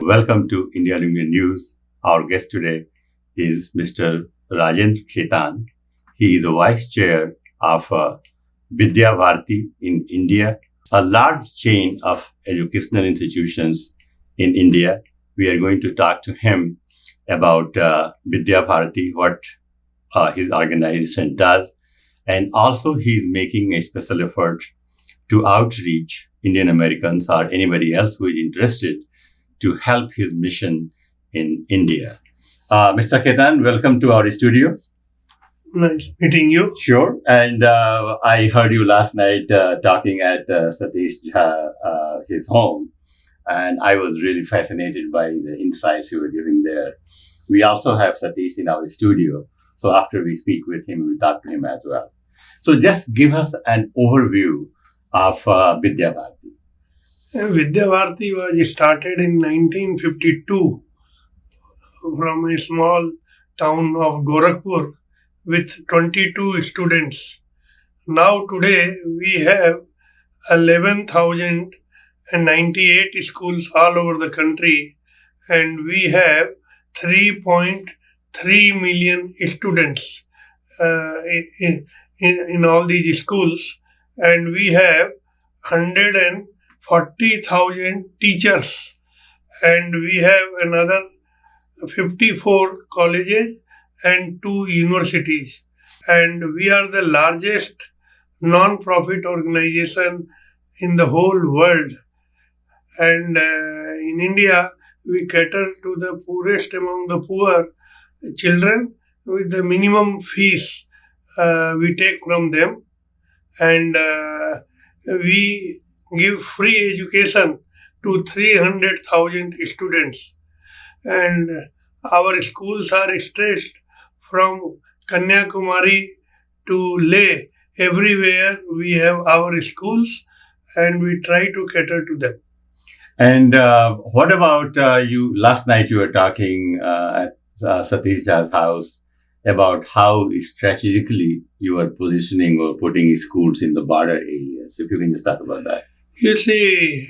Welcome to India Union News. Our guest today is Mr. Rajendra Khaitan. He is a vice chair of Vidya Bharati in India, a large chain of educational institutions in India. We are going to talk to him about Vidya Bharati, what his organization does, and also he's making a special effort to outreach Indian Americans or anybody else who is interested to help his mission in India. Mr. Khaitan, welcome to our studio. Nice meeting you. Sure. And I heard you last night talking at Satish Jha, his home, and I was really fascinated by the insights you were giving there. We also have Satish in our studio, so after we speak with him, we'll talk to him as well. So just give us an overview of Vidya Bharati. Vidya Bharati was started in 1952 from a small town of Gorakhpur with 22 students. Now today we have 11,098 schools all over the country, and we have 3.3 million students in all these schools, and we have 140,000 teachers, and we have another 54 colleges and 2 universities, and we are the largest non-profit organization in the whole world. And in India, we cater to the poorest among the poor children with the minimum fees we take from them, and we give free education to 300,000 students. And our schools are stretched from Kanyakumari to Leh. Everywhere we have our schools, and we try to cater to them. And what about you? Last night you were talking at Satish Jha's house about how strategically you are positioning or putting schools in the border areas. If you can just talk about that. You see,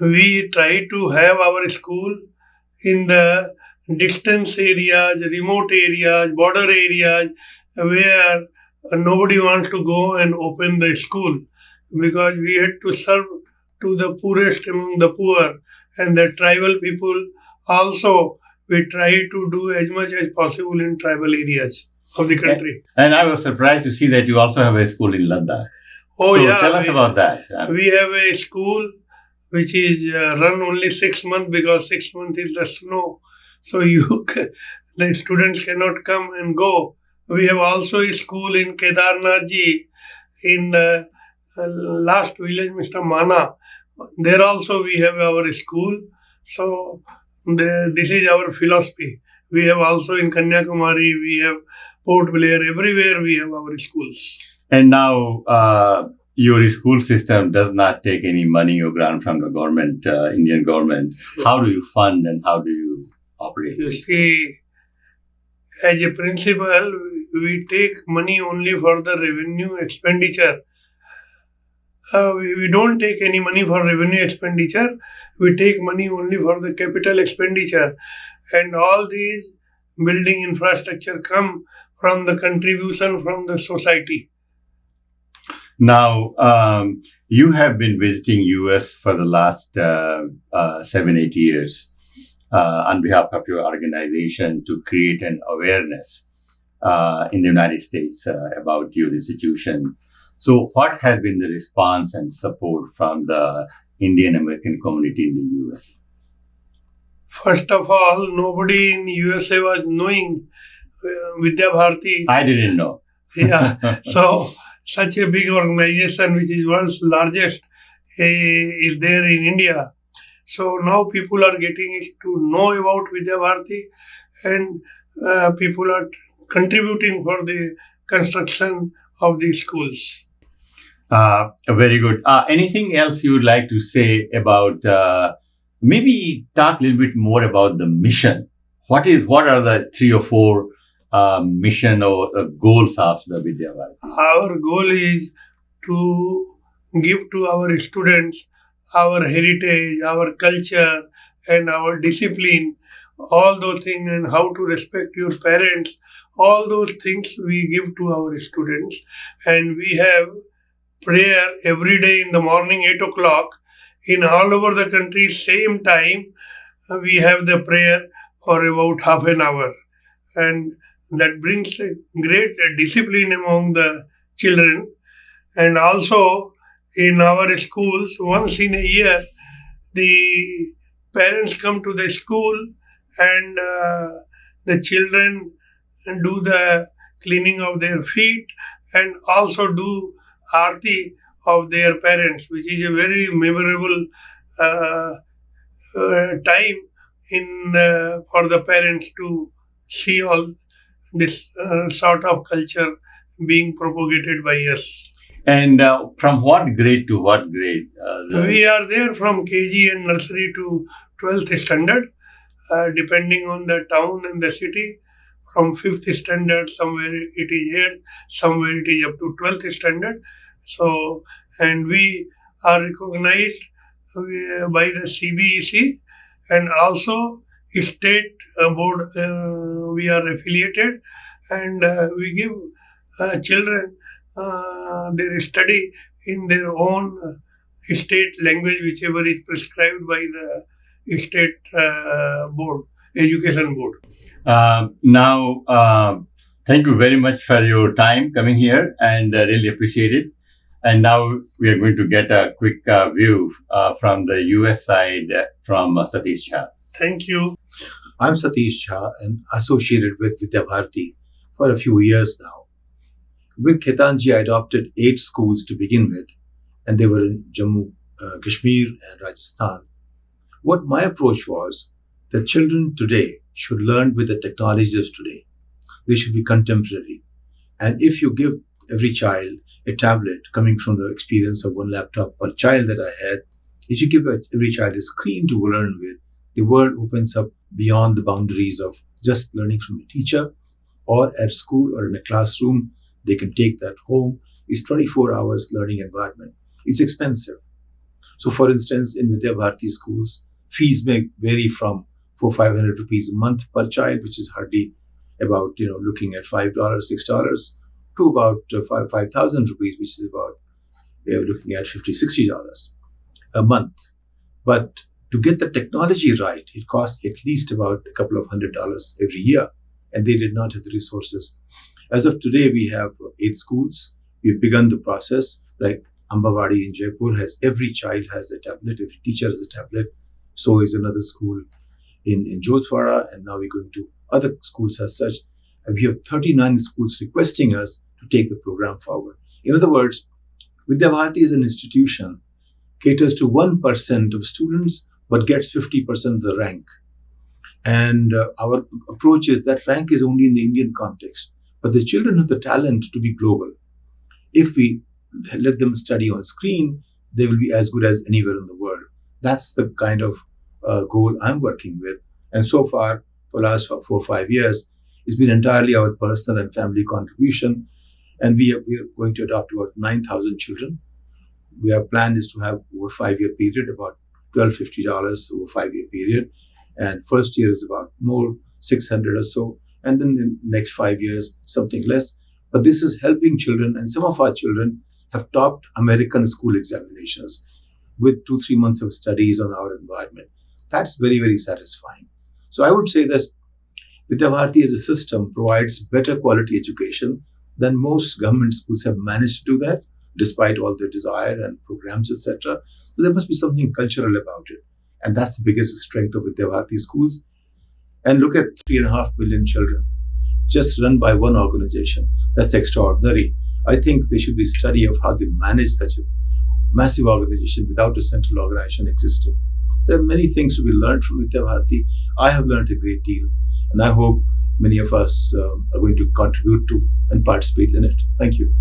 we try to have our school in the distance areas, remote areas, border areas where nobody wants to go and open the school, because we had to serve to the poorest among the poor and the tribal people. Also, we try to do as much as possible in tribal areas of the country. And I was surprised to see that you also have a school in Ladakh. Oh, so yeah. Tell us about that. We have a school which is run only 6 months, because 6 months is the snow. So the students cannot come and go. We have also a school in Kedarnathji, in the last village, Mr. Mana. There also we have our school. So this is our philosophy. We have also in Kanyakumari, we have Port Blair, everywhere we have our schools. And now your school system does not take any money or grant from the government, Indian government. How do you fund and how do you operate? You see, as a principle, we take money only for the revenue expenditure. We don't take any money for revenue expenditure. We take money only for the capital expenditure. And all these building infrastructure come from the contribution from the society. Now, you have been visiting US for the last 7-8 years on behalf of your organization to create an awareness in the United States about your institution. So what has been the response and support from the Indian American community in the US? First of all, nobody in USA was knowing Vidya Bharati. I didn't know. Yeah. So such a big organization, which is world's largest, is there in India. So now people are getting to know about Vidya Bharati, and people are contributing for the construction of these schools. Very good. Anything else you would like to say about, maybe talk a little bit more about the mission? What are the 3 or 4 mission or goals of the Vidya Bharati? Our goal is to give to our students our heritage, our culture, and our discipline, all those things, and how to respect your parents, all those things we give to our students. And we have prayer every day in the morning, 8 o'clock. In all over the country, same time, we have the prayer for about half an hour. And that brings a great discipline among the children. And also, in our schools, once in a year, the parents come to the school, and the children do the cleaning of their feet and also do arti of their parents, which is a very memorable uh, time in for the parents to see all this sort of culture being propagated by us. And from what grade to what grade? We are there from KG and nursery to 12th standard, depending on the town and the city. From 5th standard, somewhere it is here, somewhere it is up to 12th standard. So, and we are recognized by the CBEC, and also state board. We are affiliated, and we give children their study in their own state language, whichever is prescribed by the state board, education board. Now, thank you very much for your time coming here, and really appreciate it. And now we are going to get a quick view from the US side from Satish Jha. Thank you. I'm Satish Jha and associated with Vidya Bharati for a few years now. With Khaitanji, I adopted 8 schools to begin with, and they were in Jammu, Kashmir and Rajasthan. What my approach was that children today should learn with the technologies of today. They should be contemporary. And if you give every child a tablet, coming from the experience of 1 laptop per child that I had, if you give every child a screen to learn with, the world opens up beyond the boundaries of just learning from a teacher or at school or in a classroom. They can take that home. It's 24 hours learning environment. It's expensive. So for instance, in Vidya Bharati schools, fees may vary from 400-500 rupees a month per child, which is hardly about, looking at $5, $6, to about 5,000 rupees, which is about, looking at $50-60 a month. But to get the technology right, it costs at least about a couple of $100 every year, and they did not have the resources. As of today, we have 8 schools. We've begun the process. Like Ambawadi in Jaipur every child has a tablet, every teacher has a tablet. So is another school in Jodhpura, and now we're going to other schools as such. And we have 39 schools requesting us to take the program forward. In other words, Vidya Bharati as an institution caters to 1% of students, but gets 50% of the rank. And our approach is that rank is only in the Indian context, but the children have the talent to be global. If we let them study on screen, they will be as good as anywhere in the world. That's the kind of goal I'm working with. And so far, for the last 4 or 5 years, it's been entirely our personal and family contribution. And we are going to adopt about 9,000 children. Our plan is to have over a 5-year period, about $1,250 over a 5-year period. And first year is about more, 600 or so. And then in the next 5 years, something less. But this is helping children. And some of our children have topped American school examinations with 2-3 months of studies on our environment. That's very, very satisfying. So I would say that Vidya Bharati as a system provides better quality education than most government schools have managed to do that, despite all their desire and programs, etc. So there must be something cultural about it. And that's the biggest strength of Vidya Bharati schools. And look at 3.5 billion children, just run by one organization. That's extraordinary. I think there should be a study of how they manage such a massive organization without a central organization existing. There are many things to be learned from Vidya Bharati. I have learned a great deal, and I hope many of us are going to contribute to and participate in it. Thank you.